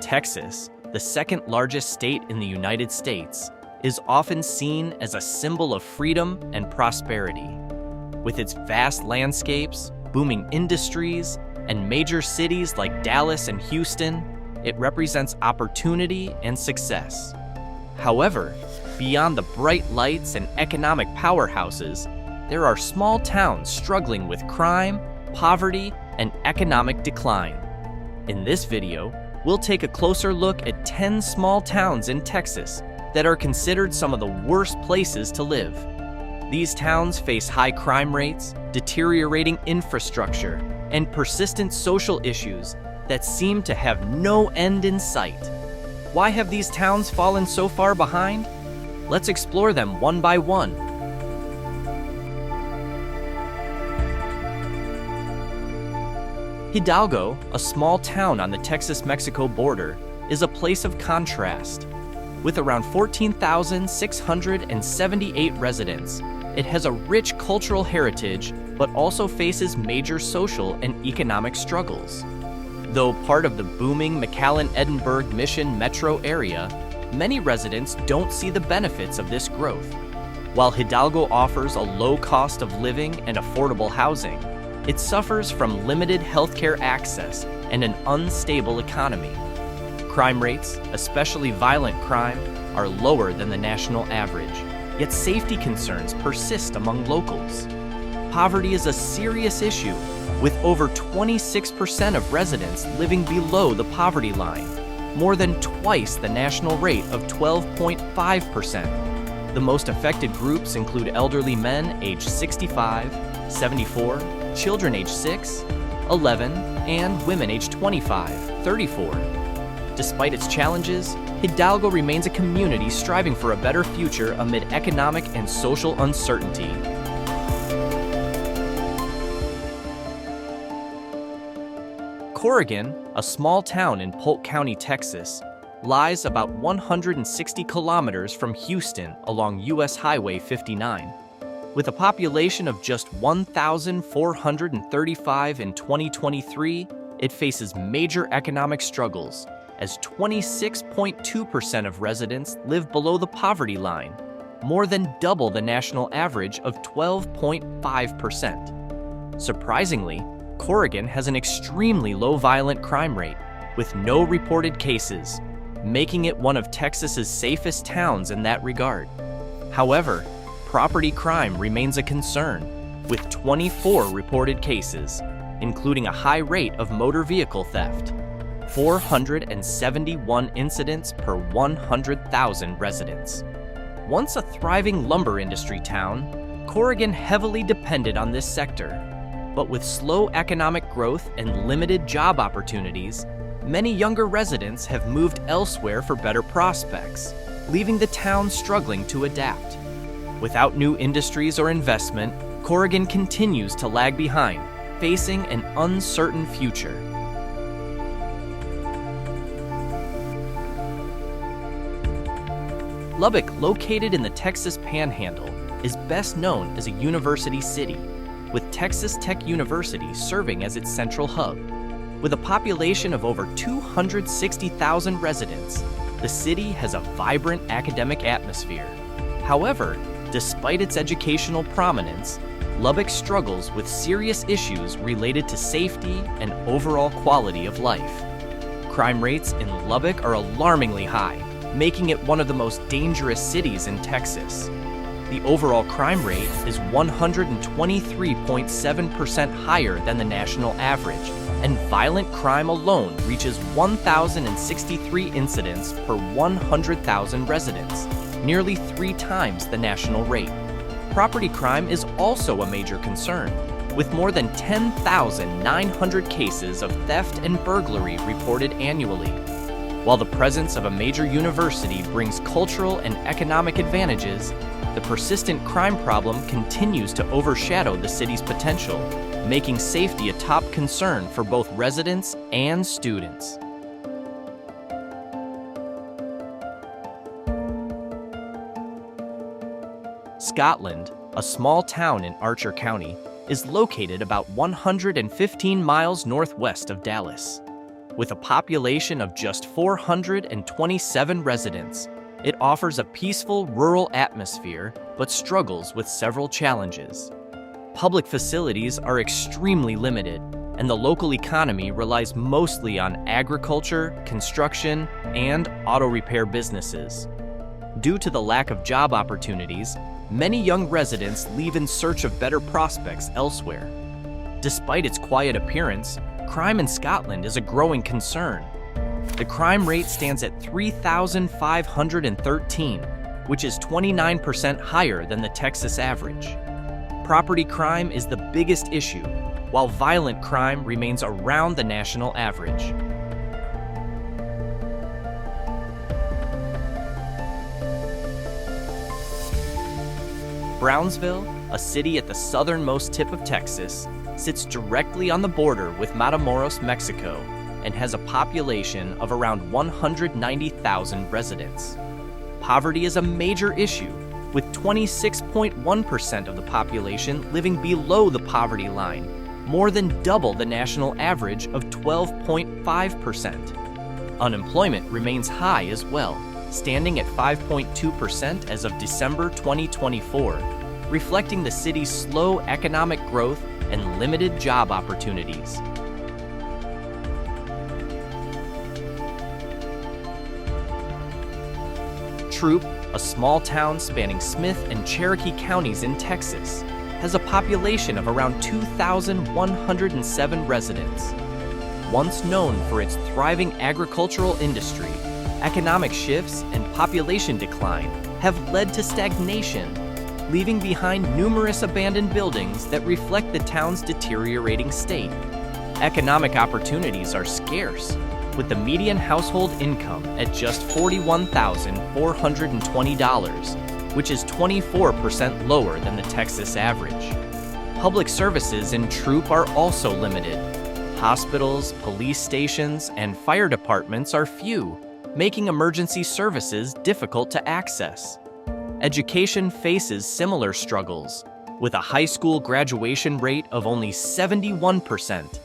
Texas, the second-largest state in the United States, is often seen as a symbol of freedom and prosperity. With its vast landscapes, booming industries, and major cities like Dallas and Houston, it represents opportunity and success. However, beyond the bright lights and economic powerhouses, there are small towns struggling with crime, poverty, and economic decline. In this video, we'll take a closer look at 10 small towns in Texas that are considered some of the worst places to live. These towns face high crime rates, deteriorating infrastructure, and persistent social issues that seem to have no end in sight. Why have these towns fallen so far behind? Let's explore them one by one. Hidalgo, a small town on the Texas-Mexico border, is a place of contrast. With around 14,678 residents, it has a rich cultural heritage, but also faces major social and economic struggles. Though part of the booming McAllen-Edinburgh Mission metro area, many residents don't see the benefits of this growth. While Hidalgo offers a low cost of living and affordable housing, it suffers from limited healthcare access and an unstable economy. Crime rates, especially violent crime, are lower than the national average, yet safety concerns persist among locals. Poverty is a serious issue, with over 26% of residents living below the poverty line, more than twice the national rate of 12.5%. The most affected groups include elderly men aged 65, 74, children aged 6, 11, and women aged 25, 34. Despite its challenges, Hidalgo remains a community striving for a better future amid economic and social uncertainty. Corrigan, a small town in Polk County, Texas, lies about 160 kilometers from Houston along U.S. Highway 59. With a population of just 1,435 in 2023, it faces major economic struggles, as 26.2% of residents live below the poverty line, more than double the national average of 12.5%. Surprisingly, Corrigan has an extremely low violent crime rate, with no reported cases, making it one of Texas's safest towns in that regard. However, property crime remains a concern, with 24 reported cases, including a high rate of motor vehicle theft, 471 incidents per 100,000 residents. Once a thriving lumber industry town, Corrigan heavily depended on this sector. But with slow economic growth and limited job opportunities, many younger residents have moved elsewhere for better prospects, leaving the town struggling to adapt. Without new industries or investment, Corrigan continues to lag behind, facing an uncertain future. Lubbock, located in the Texas Panhandle, is best known as a university city, with Texas Tech University serving as its central hub. With a population of over 260,000 residents, the city has a vibrant academic atmosphere. However, despite its educational prominence, Lubbock struggles with serious issues related to safety and overall quality of life. Crime rates in Lubbock are alarmingly high, making it one of the most dangerous cities in Texas. The overall crime rate is 123.7% higher than the national average, and violent crime alone reaches 1,063 incidents per 100,000 residents, nearly 3 times the national rate. Property crime is also a major concern, with more than 10,900 cases of theft and burglary reported annually. While the presence of a major university brings cultural and economic advantages, the persistent crime problem continues to overshadow the city's potential, making safety a top concern for both residents and students. Scotland, a small town in Archer County, is located about 115 miles northwest of Dallas. With a population of just 427 residents, it offers a peaceful rural atmosphere but struggles with several challenges. Public facilities are extremely limited, and the local economy relies mostly on agriculture, construction, and auto repair businesses. Due to the lack of job opportunities, many young residents leave in search of better prospects elsewhere. Despite its quiet appearance, crime in Scotland is a growing concern. The crime rate stands at 3,513, which is 29% higher than the Texas average. Property crime is the biggest issue, while violent crime remains around the national average. Brownsville, a city at the southernmost tip of Texas, sits directly on the border with Matamoros, Mexico, and has a population of around 190,000 residents. Poverty is a major issue, with 26.1% of the population living below the poverty line, more than double the national average of 12.5%. Unemployment remains high as well, standing at 5.2% as of December 2024, reflecting the city's slow economic growth and limited job opportunities. Troup, a small town spanning Smith and Cherokee counties in Texas, has a population of around 2,107 residents. Once known for its thriving agricultural industry, economic shifts and population decline have led to stagnation, leaving behind numerous abandoned buildings that reflect the town's deteriorating state. Economic opportunities are scarce, with the median household income at just $41,420, which is 24% lower than the Texas average. Public services in Troup are also limited. Hospitals, police stations, and fire departments are few, making emergency services difficult to access. Education faces similar struggles, with a high school graduation rate of only 71%,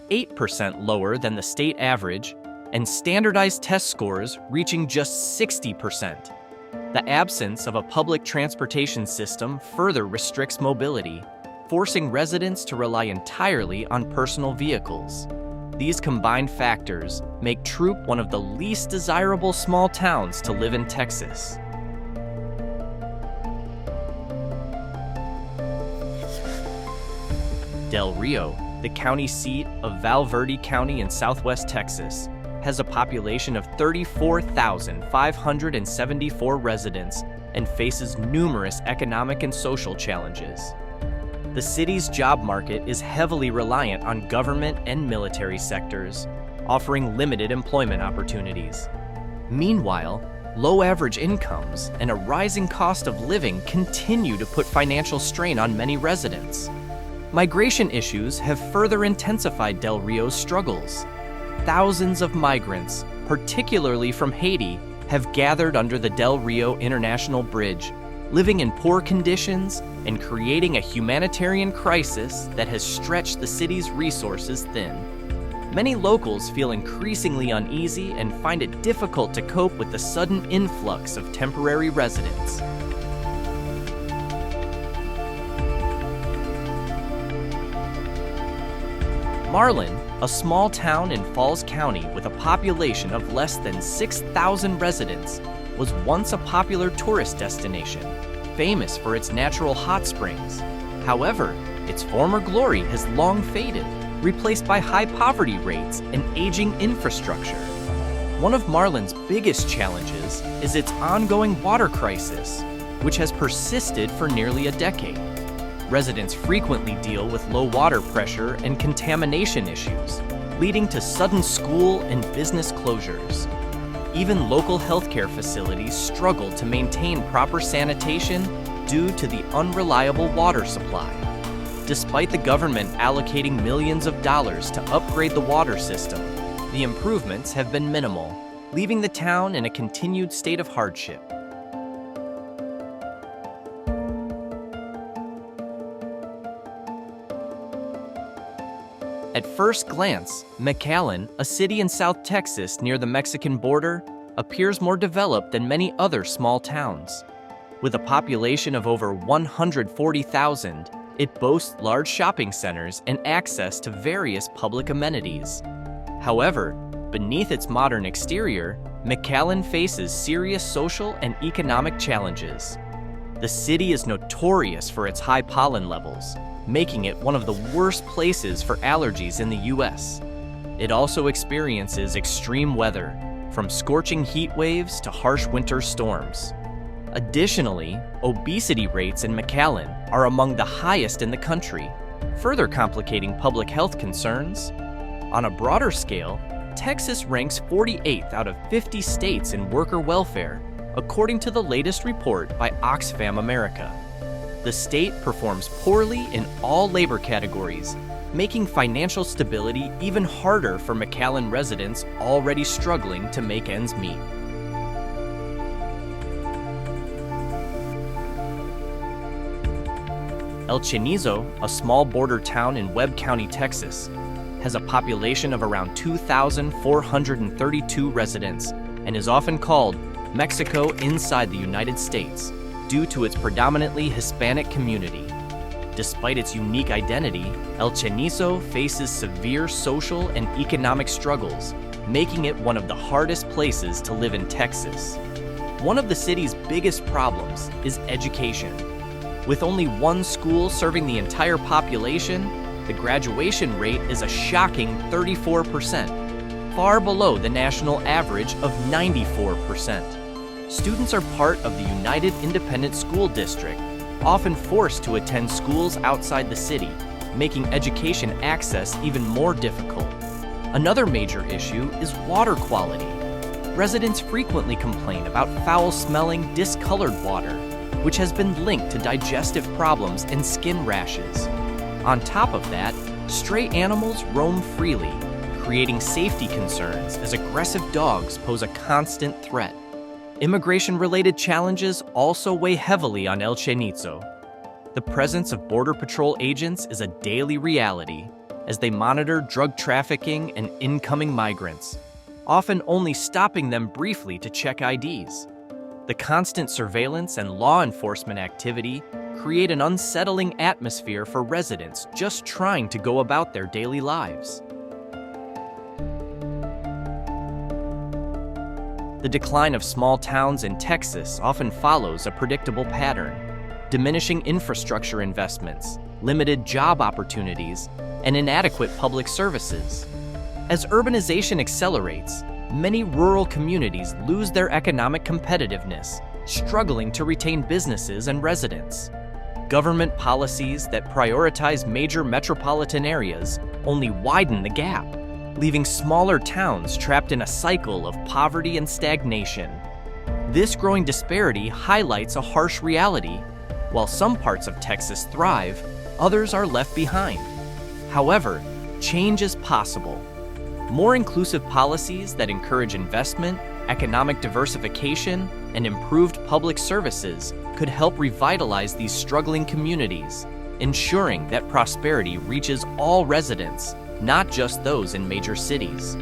8% lower than the state average, and standardized test scores reaching just 60%. The absence of a public transportation system further restricts mobility, forcing residents to rely entirely on personal vehicles. These combined factors make Troup one of the least desirable small towns to live in Texas. Del Rio, the county seat of Val Verde County in southwest Texas, has a population of 34,574 residents and faces numerous economic and social challenges. The city's job market is heavily reliant on government and military sectors, offering limited employment opportunities. Meanwhile, low average incomes and a rising cost of living continue to put financial strain on many residents. Migration issues have further intensified Del Rio's struggles. Thousands of migrants, particularly from Haiti, have gathered under the Del Rio International Bridge, living in poor conditions and creating a humanitarian crisis that has stretched the city's resources thin. Many locals feel increasingly uneasy and find it difficult to cope with the sudden influx of temporary residents. Marlin, a small town in Falls County with a population of less than 6,000 residents, was once a popular tourist destination, famous for its natural hot springs. However, its former glory has long faded, replaced by high poverty rates and aging infrastructure. One of Marlin's biggest challenges is its ongoing water crisis, which has persisted for nearly a decade. Residents frequently deal with low water pressure and contamination issues, leading to sudden school and business closures. Even local healthcare facilities struggle to maintain proper sanitation due to the unreliable water supply. Despite the government allocating millions of dollars to upgrade the water system, the improvements have been minimal, leaving the town in a continued state of hardship. At first glance, McAllen, a city in South Texas near the Mexican border, appears more developed than many other small towns. With a population of over 140,000, it boasts large shopping centers and access to various public amenities. However, beneath its modern exterior, McAllen faces serious social and economic challenges. The city is notorious for its high pollen levels, making it one of the worst places for allergies in the U.S. It also experiences extreme weather, from scorching heat waves to harsh winter storms. Additionally, obesity rates in McAllen are among the highest in the country, further complicating public health concerns. On a broader scale, Texas ranks 48th out of 50 states in worker welfare, according to the latest report by Oxfam America. The state performs poorly in all labor categories, making financial stability even harder for McAllen residents already struggling to make ends meet. El Cenizo, a small border town in Webb County, Texas, has a population of around 2,432 residents and is often called Mexico inside the United States due to its predominantly Hispanic community. Despite its unique identity, El Cenizo faces severe social and economic struggles, making it one of the hardest places to live in Texas. One of the city's biggest problems is education. With only one school serving the entire population, the graduation rate is a shocking 34%, far below the national average of 94%. Students are part of the United Independent School District, often forced to attend schools outside the city, making education access even more difficult. Another major issue is water quality. Residents frequently complain about foul-smelling, discolored water, which has been linked to digestive problems and skin rashes. On top of that, stray animals roam freely, creating safety concerns as aggressive dogs pose a constant threat. Immigration-related challenges also weigh heavily on El Cenizo. The presence of Border Patrol agents is a daily reality as they monitor drug trafficking and incoming migrants, often only stopping them briefly to check IDs. The constant surveillance and law enforcement activity create an unsettling atmosphere for residents just trying to go about their daily lives. The decline of small towns in Texas often follows a predictable pattern: diminishing infrastructure investments, limited job opportunities, and inadequate public services. As urbanization accelerates, many rural communities lose their economic competitiveness, struggling to retain businesses and residents. Government policies that prioritize major metropolitan areas only widen the gap, leaving smaller towns trapped in a cycle of poverty and stagnation. This growing disparity highlights a harsh reality. While some parts of Texas thrive, others are left behind. However, change is possible. More inclusive policies that encourage investment, economic diversification, and improved public services could help revitalize these struggling communities, ensuring that prosperity reaches all residents, not just those in major cities.